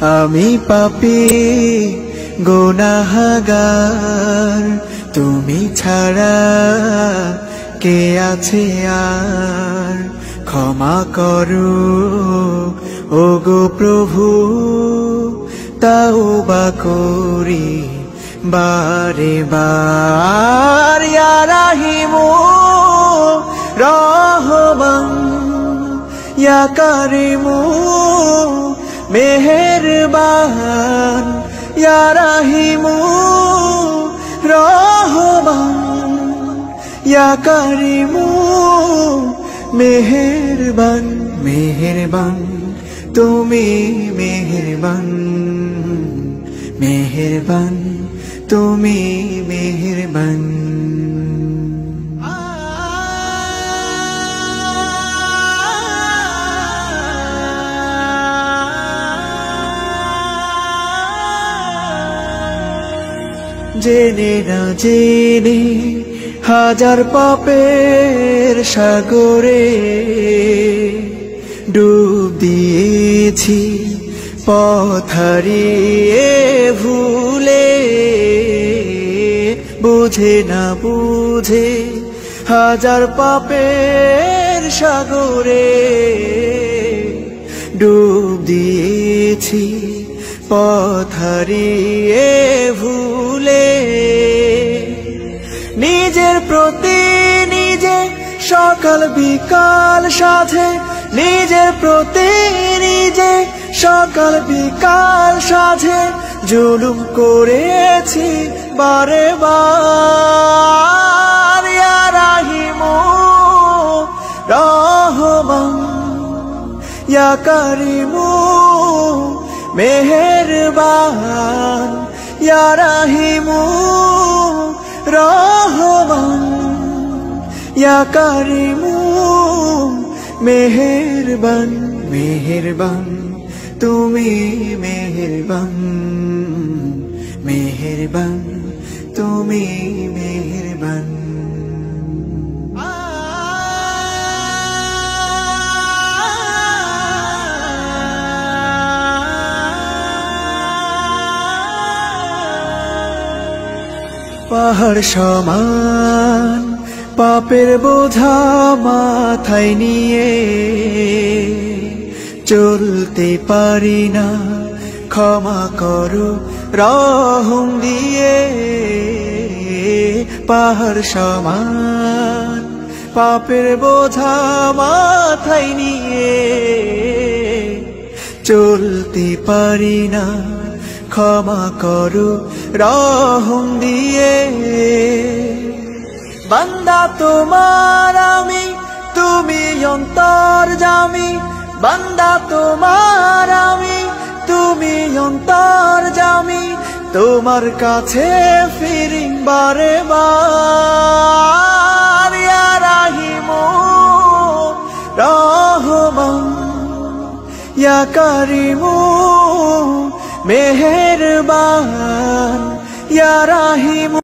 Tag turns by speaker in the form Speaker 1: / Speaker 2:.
Speaker 1: আমি পাপী গুনাহগার, তুমি ছাড়া কে আছে আর। ক্ষমা করো ওগো প্রভু, তাওবা করি বারে বার। ইয়া রাহিমু রহমান, ইয়া কারিমু মেহেরবান, ইয়া রাহিমু রহমান, ইয়া কারিমু মেহেরবান। মেহেরবান তুমি মেহেরবান, মেহেরবান তুমি মেহেরবান। জেনে না জেনে হাজার পাপের সাগরে ডুব দিয়েছি, পথ হারিয়ে ভুলে। বুঝে না বুঝে হাজার পাপের সাগরে ডুব দিয়েছি, পথ হারিয়ে ভুলে। নিজের প্রতি নিজে সকাল বিকাল সাধে, নিজের প্রতি নিজে সকাল বিকাল সাধে জুলুম করেছি বারে বার। ইয়া রাহিমু রহমান, ইয়া কারিমু মেহেরবান, ইয়া রাহিমু রহমান, ইয়া কারিমু মেহেরবান। মেহেরবান তুমি মেহেরবান, মেহেরবান তুমি মেহেরবান। পাহাড় সমান পাপের বোঝা মাথায় নিয়ে চলতে পারি না, ক্ষমা করো রহম দিয়ে। পাহাড় সমান পাপের বোঝা মাথায় নিয়ে চলতে পারি না, ক্ষমা করো রহম দিয়ে। বান্দা তোমার আমি, তুমি অন্তর্যামী। বান্দা তোমার আমি, তুমি অন্তর্যামী। তোমার কাছে ফিরি বারে বার। ইয়া রাহিমু রহমান, ইয়া কারিমু মেহেরবান, ইয়া রাহিমু